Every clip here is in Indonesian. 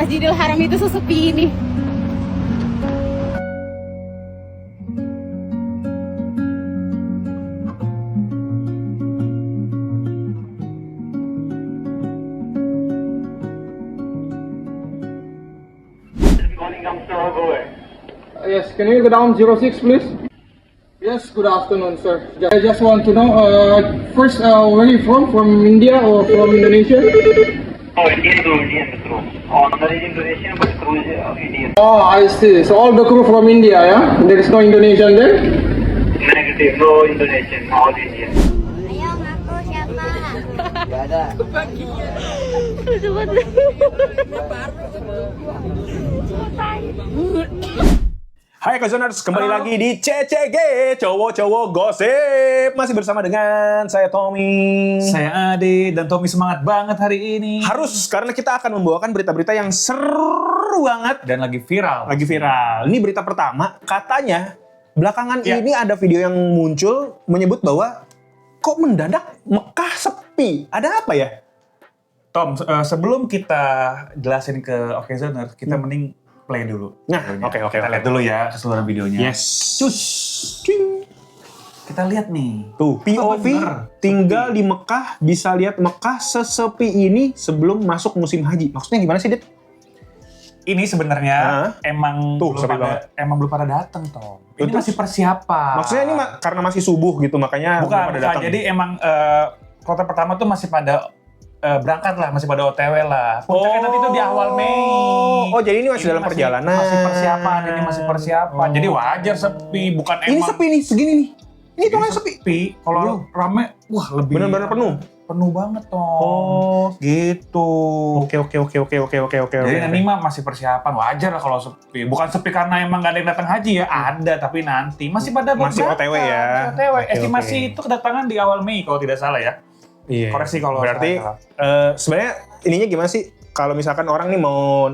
Masjidil Haram itu sesepi ini. Yes, can you go down 06 please? Yes, good afternoon sir. I just want to know, first, where are you from? From India or from Indonesia? Oh, Indian crew. Honor is Indonesian, but crew is Indian. Oh, I see. So all the crew from India, yeah? There is no Indonesian there? Negative, no Indonesian, all Indian. Ayo ngaku siapa? Gak ada. Hai Kozoners, kembali lagi di CCG Cowok-Cowok Gosip. Masih bersama dengan saya Tommy. Saya Ade dan Tommy semangat banget hari ini. Harus, karena kita akan membawakan berita-berita yang seru banget. Dan lagi viral. Lagi viral. Ini berita pertama, katanya belakangan Ya. ini ada video yang muncul menyebut bahwa kok mendadak Mekah sepi. Ada apa ya? Tom, sebelum kita jelasin ke Okezoners, kita mending play dulu. Nah, videonya. oke. Kita lihat dulu ya keseluruhan videonya. Yes. Cus. Kita lihat nih. Tuh, POV bener. tinggal di Mekah, bisa lihat Mekah sesepi ini sebelum masuk musim haji. Maksudnya gimana sih, Dit? Ini sebenarnya emang Tuh, sepi banget. belum pada datang, Tom. Ini Terus? masih persiapan. Maksudnya ini karena masih subuh gitu, makanya bukan, belum pada datang. jadi emang kloter pertama tuh masih pada berangkat lah, masih pada OTW lah. Puncaknya nanti tuh di awal Mei. Oh, jadi ini masih dalam perjalanan. Masih persiapan, ini masih persiapan. Jadi wajar sepi, bukan Ini emang. sepi nih, segini nih. Ini tuh sepi. Kalau rame, wah lebih. Benar-benar penuh. Penuh banget Tom. Oh, gitu. Oke. Jadi ini mah masih persiapan, wajar lah kalau sepi. Bukan sepi karena emang gak ada yang datang haji ya, ada tapi nanti masih pada Masih berangkat. OTW ya. Masih OTW. Oke, Estimasi oke. itu kedatangan di awal Mei kalau tidak salah ya. Iya. Koreksi kalau berarti salah. sebenarnya ininya gimana sih? Kalau misalkan orang nih mau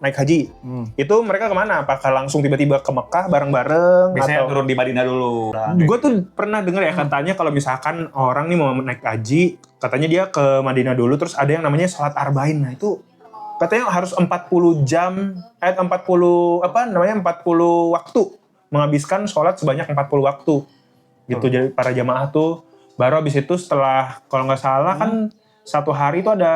naik haji, itu mereka kemana? Apakah langsung tiba-tiba ke Mekah bareng-bareng? Biasanya atau turun di Madinah dulu. Gue tuh pernah denger ya katanya kalau misalkan orang nih mau naik haji, katanya dia ke Madinah dulu, terus ada yang namanya sholat arba'in. Nah itu katanya harus 40 jam, 40 waktu, menghabiskan sholat sebanyak 40 waktu. Gitu, jadi para jamaah tuh, baru habis itu setelah, kalau nggak salah kan satu hari itu ada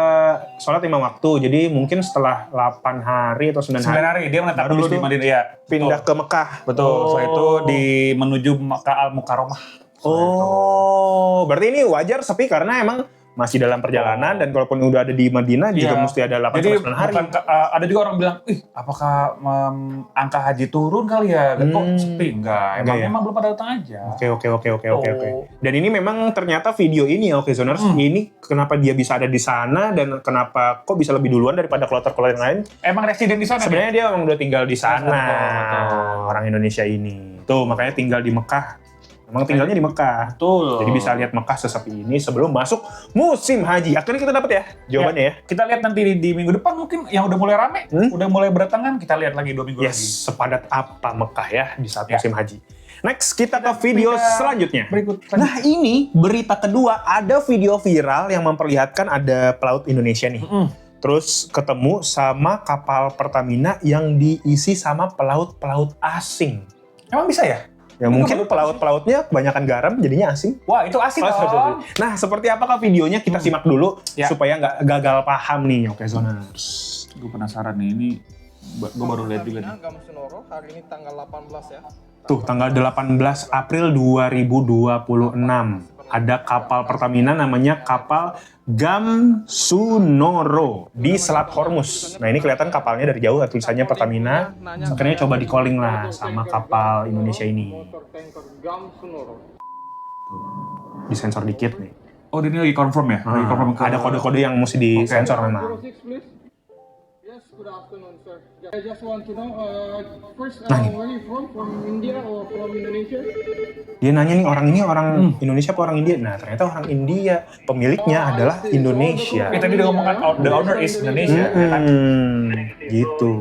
sholat 5 waktu, jadi mungkin setelah 8 hari atau 9 hari, 9 hari dia menetap baru dulu habis di itu Madinah ya. pindah ke Mekah. Betul. Setelah itu menuju Makkah Al-Mukarramah. Oh, berarti ini wajar sepi karena emang masih dalam perjalanan dan kalaupun udah ada di Madinah juga Iya. mesti ada 8 Jadi sampai 9 hari. bukan, ada juga orang bilang, apakah angka haji turun kali ya? Dan kok sepi? Enggak, Enggak ya? emang belum pada datang aja. Oke. Dan ini memang ternyata video ini ya, Zoners, ini kenapa dia bisa ada di sana dan kenapa kok bisa lebih duluan daripada kloter-kloter yang lain? Emang residen di sana? Sebenarnya dia emang udah tinggal di sana, Betul. orang Indonesia ini. Tuh, makanya tinggal di Mekah. Emang tinggalnya di Mekah. Betul. Jadi bisa lihat Mekah sesepi ini sebelum masuk musim haji. Akhirnya kita dapat ya jawabannya ya. Kita lihat nanti di minggu depan mungkin yang udah mulai rame, udah mulai berdatangan, kita lihat lagi 2 minggu Yes, lagi. sepadat apa Mekah ya di saat Ya. musim haji. Next, kita ke video berita selanjutnya. berikut. Nah, ini berita kedua, ada video viral yang memperlihatkan ada pelaut Indonesia nih. Terus ketemu sama kapal Pertamina yang diisi sama pelaut-pelaut asing. Emang bisa ya? Ya mungkin pelaut-pelautnya kebanyakan garam jadinya asing. Wah, itu asik dong. Nah, seperti apakah videonya kita simak dulu Ya. supaya nggak gagal paham nih, Oke Zoners. Gue penasaran nih, ini gue baru lihat juga nih. Gamsunoro, hari ini tanggal 18 ya. Tuh, tanggal 18 April 2026. Ada kapal Pertamina namanya kapal Gamsunoro di Selat Hormuz. Nah, ini kelihatan kapalnya dari jauh, tulisannya Pertamina. Akhirnya coba di-calling lah sama kapal Indonesia ini. Motor tanker Gamsunoro. Disensor dikit nih. Oh, ini lagi confirm ya? Lagi confirm ke... Ada kode-kode yang mesti disensor memang. 06 please. Yes, good afternoon sir. I just want to know, first, Nah, where are you from? From India or from Indonesia? Dia nanya nih, orang ini orang Indonesia apa orang India? Nah, ternyata orang India. Pemiliknya adalah Indonesia. Tadi udah ngomong kan, the owner is Indonesia. ya kan? Gitu.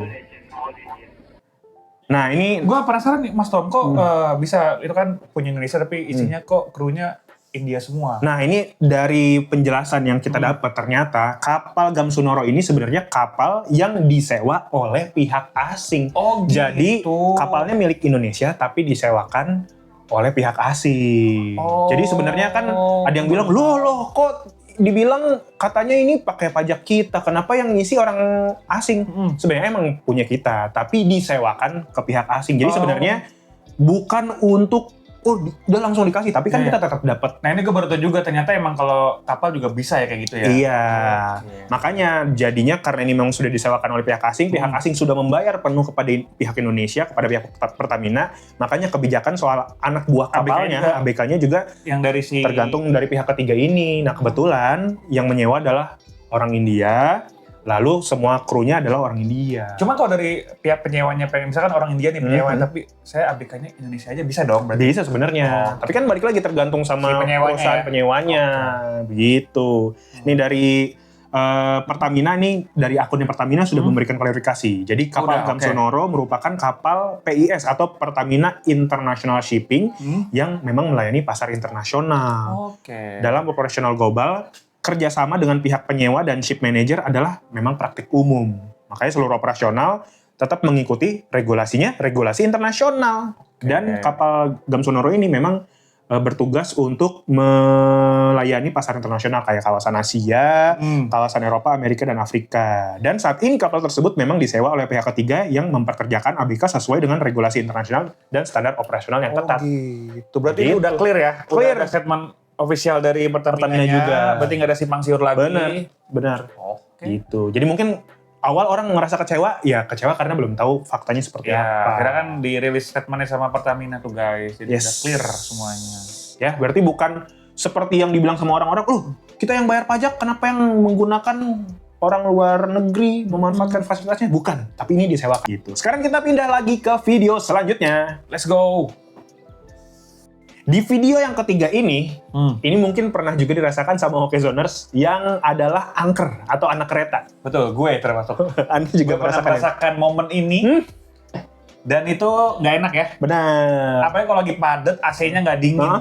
Nah, ini Gue penasaran nih Mas Tom, kok bisa, itu kan punya Indonesia tapi isinya kok krunya India semua. Nah ini dari penjelasan yang kita dapat ternyata kapal Gamsunoro ini sebenarnya kapal yang disewa oleh pihak asing. Oh gitu. Jadi kapalnya milik Indonesia tapi disewakan oleh pihak asing. Oh. Jadi sebenarnya kan ada yang bilang, loh kok dibilang katanya ini pakai pajak kita, kenapa yang ngisi orang asing? Sebenarnya emang punya kita, tapi disewakan ke pihak asing. Jadi sebenarnya bukan untuk udah langsung dikasih, tapi kan kita tetap dapat. Nah ini gue baru tahu juga ternyata emang kalau kapal juga bisa ya kayak gitu ya. Iya, makanya jadinya karena ini memang sudah disewakan oleh pihak asing sudah membayar penuh kepada pihak Indonesia, kepada pihak Pertamina, makanya kebijakan soal anak buah kapalnya, ABK-nya juga yang dari si tergantung dari pihak ketiga ini. Nah kebetulan yang menyewa adalah orang India, lalu semua krunya adalah orang India. Cuma kalau dari pihak penyewanya pengen, misalkan orang India nih penyewa, tapi saya ABK-nya Indonesia aja bisa dong berarti? Bisa sebenarnya, tapi kan balik lagi tergantung sama Si penyewanya perusahaan penyewanya, begitu. Ini dari Pertamina nih, dari akunnya Pertamina sudah memberikan klarifikasi. Jadi kapal Gamsunoro merupakan kapal PIS atau Pertamina International Shipping yang memang melayani pasar internasional. Dalam operasional global, kerjasama dengan pihak penyewa dan ship manager adalah memang praktik umum. Makanya seluruh operasional tetap mengikuti regulasi internasional. Dan kapal Gamsunoro ini memang bertugas untuk melayani pasar internasional kayak kawasan Asia, kawasan Eropa, Amerika, dan Afrika. Dan saat ini kapal tersebut memang disewa oleh pihak ketiga yang memperkerjakan ABK sesuai dengan regulasi internasional dan standar operasional yang ketat. Gitu. Berarti ini udah clear ya? Clear. Udah ada statement official dari Pertamina juga. Berarti nggak ada simpang siur lagi. Benar. Gitu. Jadi mungkin awal orang ngerasa kecewa karena belum tahu faktanya seperti apa. Akhirnya kan dirilis statementnya sama Pertamina tuh guys, jadi udah clear semuanya. Ya, berarti bukan seperti yang dibilang sama orang-orang, kita yang bayar pajak, kenapa yang menggunakan orang luar negeri memanfaatkan fasilitasnya? Bukan, tapi ini disewakan gitu. Sekarang kita pindah lagi ke video selanjutnya. Let's go! Di video yang ketiga ini mungkin pernah juga dirasakan sama Hokezoners yang adalah angker atau anak kereta. Betul, gue termasuk. Anda juga merasakan momen ini, dan itu nggak enak ya. Benar. Apalagi kalau lagi padat, AC-nya nggak dingin.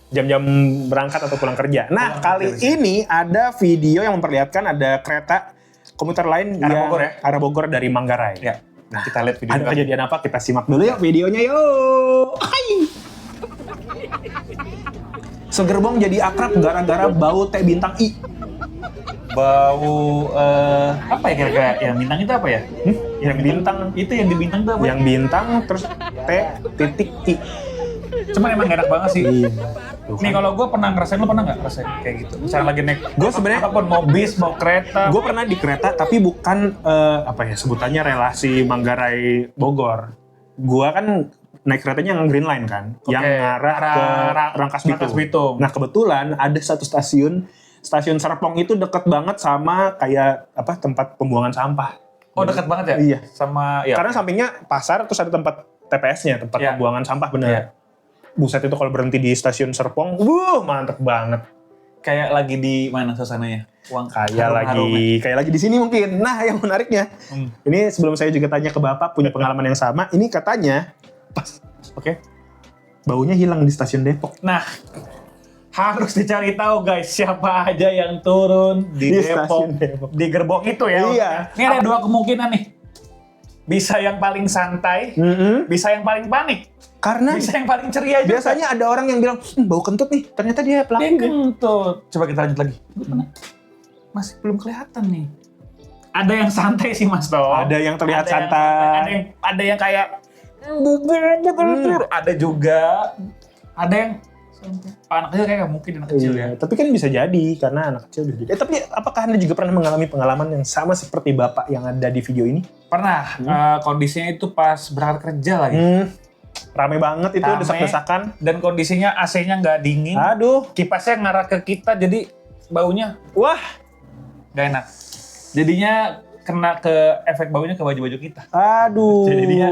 Jam-jam berangkat atau pulang kerja. Nah, kali ini ada video yang memperlihatkan ada kereta komuter lain arah Bogor dari Manggarai. Ya. Nah, kita lihat video. Ada kejadian apa? Kita simak dulu yuk videonya yuk. Segerbong jadi akrab gara-gara bau teh bintang I. Bau apa ya kira-kira? Yang bintang itu apa ya? Yang bintang itu yang di bintang itu apa? Yang bintang terus T.I. Cuman emang gak enak banget sih. Nih Kan. kalau gue pernah ngerasain, lo pernah nggak ngerasain kayak gitu? Misalnya lagi naik, Gue sebenarnya apapun, mau bis, mau kereta. Gue pernah di kereta tapi bukan sebutannya relasi Manggarai Bogor. Gue kan naik keretanya yang Green Line kan, yang ngarah ke Rangkas Bitung. Nah kebetulan ada satu stasiun Serpong itu deket banget sama kayak tempat pembuangan sampah. Oh dekat banget ya? Iya. Sama ya. Karena sampingnya pasar terus ada tempat TPS-nya, tempat pembuangan sampah bener. Iya. Buset itu kalau berhenti di stasiun Serpong, mantep banget. Kayak lagi di mana suasananya? Kayak lagi di sini mungkin. Nah, yang menariknya, ini sebelum saya juga tanya ke Bapak punya pengalaman yang sama, ini katanya baunya hilang di stasiun Depok. Nah, harus dicari tahu guys, siapa aja yang turun di Depok, di gerbong itu ya. Iya. Ini ada dua kemungkinan nih. Bisa yang paling santai, bisa yang paling panik. Karena bisa yang paling ceria juga. Biasanya ada orang yang bilang, bau kentut nih. Ternyata dia pelaku. Dia kentut. Coba kita lanjut lagi. Masih belum kelihatan nih. Ada yang santai sih Mas Tom. Ada yang terlihat santai. Ada yang kayak ada juga. Ada yang anak kecil kayak mungkin anak kecil ya. Tapi kan bisa jadi karena anak kecil udah jadi. Tapi apakah Anda juga pernah mengalami pengalaman yang sama seperti Bapak yang ada di video ini? Pernah. Kondisinya itu pas berangkat kerja lagi. Rame banget itu, desak-desakan. Dan kondisinya AC-nya nggak dingin. Aduh. Kipasnya ngarah ke kita, jadi baunya, nggak enak. Jadinya kena ke efek baunya ke baju-baju kita. Aduh. Jadi dia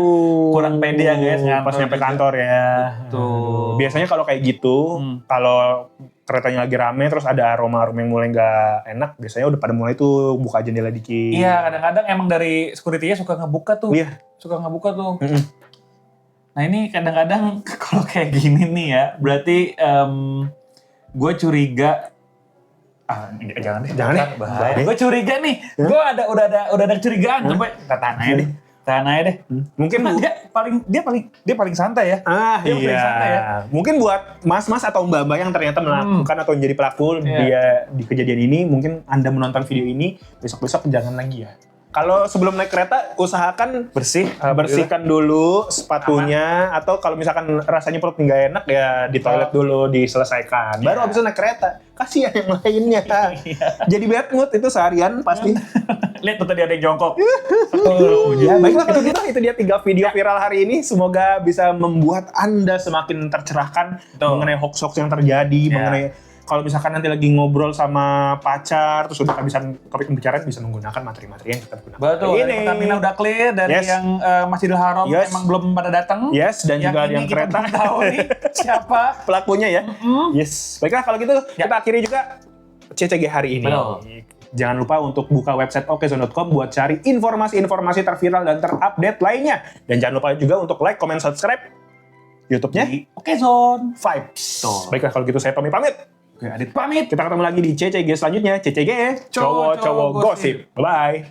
kurang pede ya guys. Pas nyampe kantor ya. Tuh. Biasanya kalau kayak gitu, kalau keretanya lagi rame terus ada aroma yang mulai nggak enak, biasanya udah pada mulai tuh buka jendela dikit. Iya, kadang-kadang emang dari security-nya suka ngebuka tuh. Iya. Suka ngebuka tuh. Nah ini kadang-kadang kalau kayak gini nih ya, berarti gue curiga. Jangan deh. Bahaya. Gue curiga nih. Gue udah ada kecurigaan. Coba kita tahan aja deh. Mungkin dia paling santai ya. Dia paling santai ya. Mungkin buat mas-mas atau mbak-mbak yang ternyata melakukan atau menjadi pelaku dia di kejadian ini, mungkin Anda menonton video ini, besok-besok jangan lagi ya. Kalau sebelum naik kereta, usahakan bersihkan dulu sepatunya, atau kalau misalkan rasanya perut nggak enak ya di toilet dulu diselesaikan. Baru habis itu naik kereta. Kasihan yang lainnya. Jadi bad mood itu seharian pasti. Lihat tuh tadi ada yang jongkok. Ya baiklah, itu dia 3 video viral hari ini. Semoga bisa membuat Anda semakin tercerahkan mengenai hoax-hoax yang terjadi, mengenai kalau misalkan nanti lagi ngobrol sama pacar, terus udah kehabisan topik pembicaraan, bisa menggunakan materi-materi yang kita gunakan. Betul, dari Pertamina udah clear, dari yang Masjidil Haram emang belum pada datang. Yes, dan juga yang kereta. Kita tahu nih siapa pelakunya ya. Yes, baiklah kalau gitu kita akhiri juga CCG hari ini. Betul. Jangan lupa untuk buka website okezone.com buat cari informasi-informasi terviral dan terupdate lainnya. Dan jangan lupa juga untuk like, comment, subscribe YouTube-nya Okezone Vibes. Baiklah kalau gitu saya Tommy pamit. Oke, Adit pamit. Kita ketemu lagi di CCG selanjutnya. CCG cowok-cowok gosip. Bye.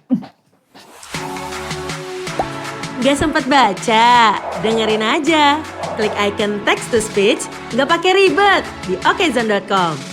Gak sempet baca? Dengerin aja. Klik icon text to speech, gak pakai ribet di okezone.com.